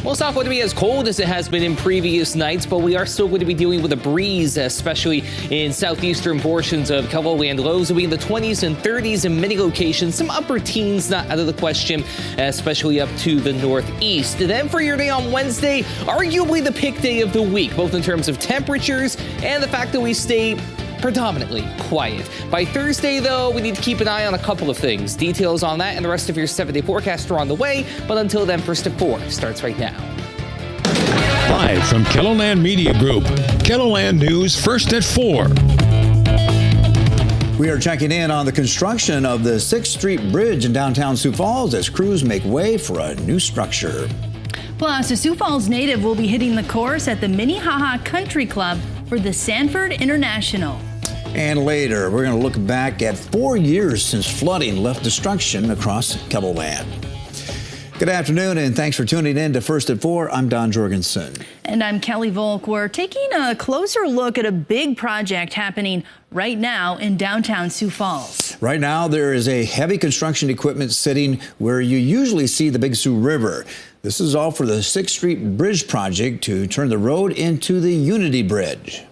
Well, it's not going to be as cold as it has been in previous nights, but we are still going to be dealing with a breeze, especially in southeastern portions of KELOLAND. Lows will be in the 20s and 30s in many locations. Some upper teens not out of the question, especially up to the northeast. And then for your day on Wednesday, arguably the pick day of the week, both in terms of temperatures and the fact that we stay predominantly quiet. By Thursday, though, we need to keep an eye on a couple of things. Details on that and the rest of your 7-day forecast are on the way. But until then, First at 4 starts right now. Live from KELOLAND Media Group, KELOLAND News First at 4. We are checking in on the construction of the 6th Street Bridge in downtown Sioux Falls as crews make way for a new structure. Plus, a Sioux Falls native will be hitting the course at the Minnehaha Country Club for the Sanford International. And later, we're going to look back at 4 years since flooding left destruction across KELOLAND. Good afternoon, and thanks for tuning in to First at 4. I'm Don Jorgensen. And I'm Kelly Volk. We're taking a closer look at a big project happening right now in downtown Sioux Falls. Right now, there is a heavy construction equipment sitting where you usually see the Big Sioux River. This is all for the 6th Street Bridge project to turn the road into the Unity Bridge.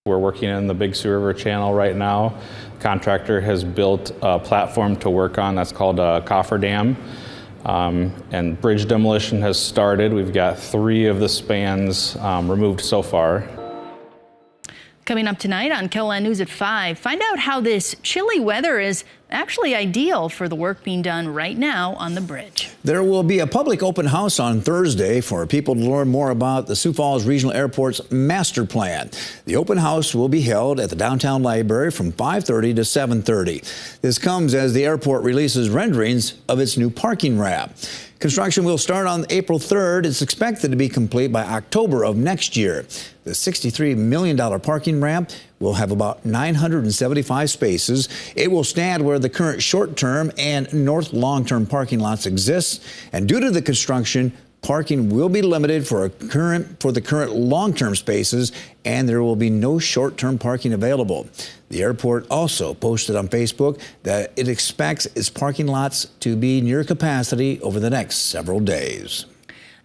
We're working in the Big Sioux River Channel right now. The contractor has built a platform to work on that's called a cofferdam. And bridge demolition has started. We've got 3 of the spans removed so far. Coming up tonight on KELOLAND News at 5, find out how this chilly weather is actually ideal for the work being done right now on the bridge. There will be a public open house on Thursday for people to learn more about the Sioux Falls Regional Airport's master plan. The open house will be held at the downtown library from 5:30 to 7:30. This comes as the airport releases renderings of its new parking ramp. Construction will start on April 3rd. It's expected to be complete by October of next year. The $63 million parking ramp will have about 975 spaces. It will stand where the current short-term and north long-term parking lots exist. And due to the construction, parking will be limited for the current long-term spaces, and there will be no short-term parking available. The airport also posted on Facebook that it expects its parking lots to be near capacity over the next several days.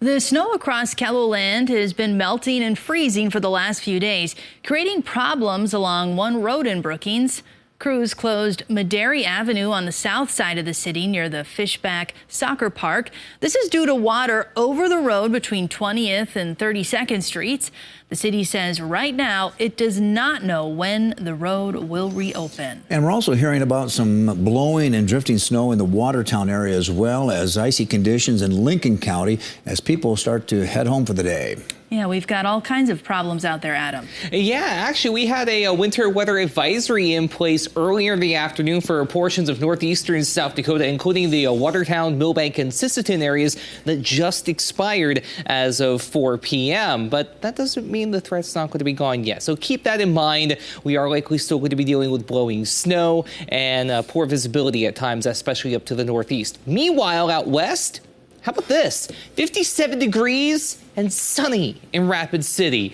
The snow across KELOLAND has been melting and freezing for the last few days, creating problems along one road in Brookings. Crews closed Madary Avenue on the south side of the city near the Fishback Soccer Park. This is due to water over the road between 20th and 32nd Streets. The city says right now it does not know when the road will reopen. And we're also hearing about some blowing and drifting snow in the Watertown area, as well as icy conditions in Lincoln County as people start to head home for the day. Yeah, we've got all kinds of problems out there, Adam. Yeah, actually, we had a winter weather advisory in place earlier in the afternoon for portions of northeastern South Dakota, including the Watertown, Millbank, and Sisseton areas that just expired as of 4 p.m. But that doesn't mean the threat's not going to be gone yet. So keep that in mind. We are likely still going to be dealing with blowing snow and poor visibility at times, especially up to the northeast. Meanwhile, out west, how about this? 57 degrees and sunny in Rapid City.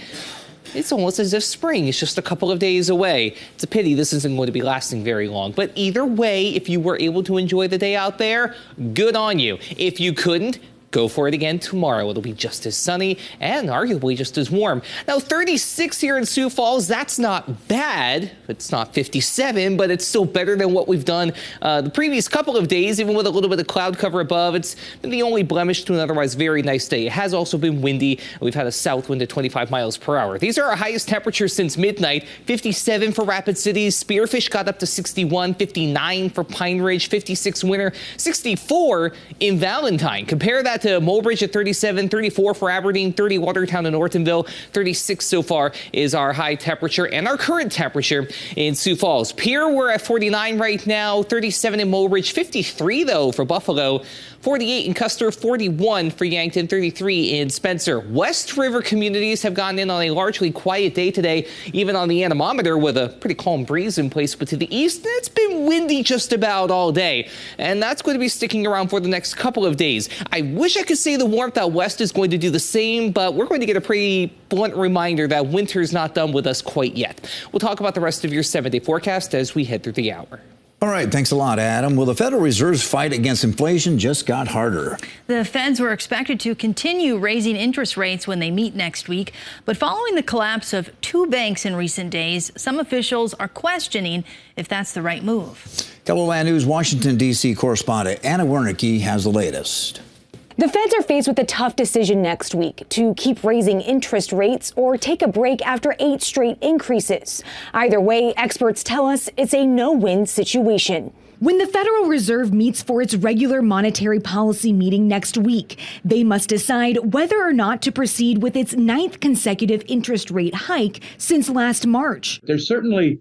It's almost as if spring is just a couple of days away. It's a pity this isn't going to be lasting very long. But either way, if you were able to enjoy the day out there, good on you. If you couldn't, go for it again tomorrow. It'll be just as sunny and arguably just as warm. Now, 36 here in Sioux Falls, that's not bad. It's not 57, but it's still better than what we've done the previous couple of days, even with a little bit of cloud cover above. It's been the only blemish to an otherwise very nice day. It has also been windy. We've had a south wind at 25 miles per hour. These are our highest temperatures since midnight. 57 for Rapid City. Spearfish got up to 61, 59 for Pine Ridge, 56 Winter, 64 in Valentine. Compare that to Mulbridge at 37, 34 for Aberdeen, 30 Watertown and Ortonville, 36 so far is our high temperature and our current temperature in Sioux Falls. Pierre, we're at 49 right now, 37 in Mulbridge, 53 though for Buffalo, 48 in Custer, 41 for Yankton, 33 in Spencer. West River communities have gone in on a largely quiet day today, even on the anemometer with a pretty calm breeze in place. But to the east, it's been windy just about all day. And that's going to be sticking around for the next couple of days. I wish I could say the warmth out west is going to do the same, but we're going to get a pretty blunt reminder that winter's not done with us quite yet. We'll talk about the rest of your 7-day forecast as we head through the hour. All right, thanks a lot, Adam. Well, the Federal Reserve's fight against inflation just got harder. The feds were expected to continue raising interest rates when they meet next week. But following the collapse of two banks in recent days, some officials are questioning if that's the right move. KELOLAND News Washington, D.C. correspondent Anna Wernicke has the latest. The feds are faced with a tough decision next week to keep raising interest rates or take a break after 8 straight increases. Either way, experts tell us it's a no-win situation. When the Federal Reserve meets for its regular monetary policy meeting next week, they must decide whether or not to proceed with its 9th consecutive interest rate hike since last March. There's certainly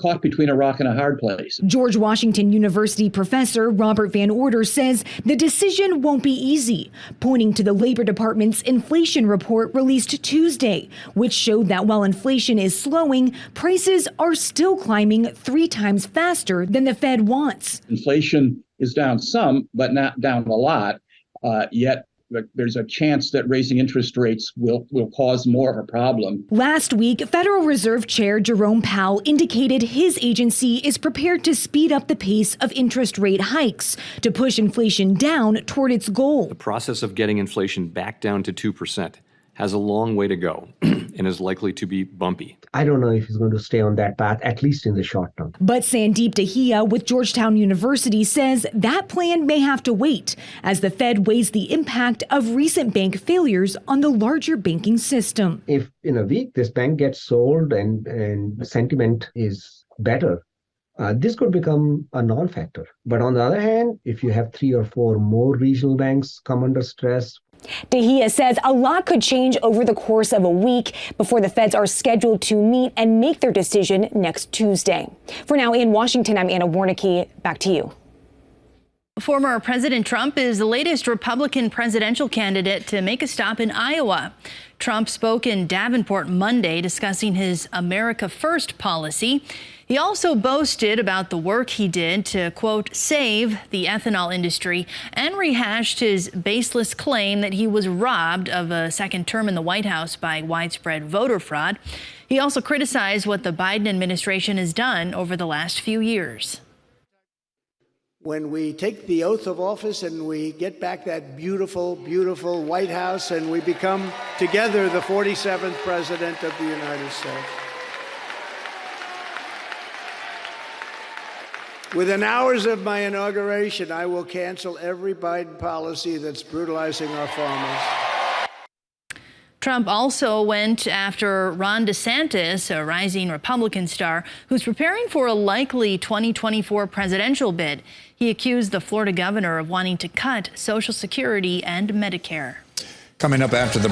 caught between a rock and a hard place. George Washington University professor Robert Van Order says the decision won't be easy, pointing to the Labor Department's inflation report released Tuesday, which showed that while inflation is slowing, prices are still climbing 3 times faster than the Fed wants. Inflation is down some, but not down a lot, yet there's a chance that raising interest rates will cause more of a problem. Last week, Federal Reserve Chair Jerome Powell indicated his agency is prepared to speed up the pace of interest rate hikes to push inflation down toward its goal. The process of getting inflation back down to 2% has a long way to go and is likely to be bumpy. I don't know if he's going to stay on that path, at least in the short term. But Sandeep Dahiya with Georgetown University says that plan may have to wait as the Fed weighs the impact of recent bank failures on the larger banking system. If in a week this bank gets sold and sentiment is better, this could become a non-factor. But on the other hand, if you have 3 or 4 more regional banks come under stress, Dahiya says a lot could change over the course of a week before the feds are scheduled to meet and make their decision next Tuesday. For now, in Washington, I'm Anna Wernicke. Back to you. Former President Trump is the latest Republican presidential candidate to make a stop in Iowa. Trump spoke in Davenport Monday discussing his America First policy. He also boasted about the work he did to, quote, save the ethanol industry and rehashed his baseless claim that he was robbed of a second term in the White House by widespread voter fraud. He also criticized what the Biden administration has done over the last few years. When we take the oath of office and we get back that beautiful, beautiful White House and we become together the 47th president of the United States. Within hours of my inauguration, I will cancel every Biden policy that's brutalizing our farmers. Trump also went after Ron DeSantis, a rising Republican star, who's preparing for a likely 2024 presidential bid. He accused the Florida governor of wanting to cut Social Security and Medicare. Coming up after the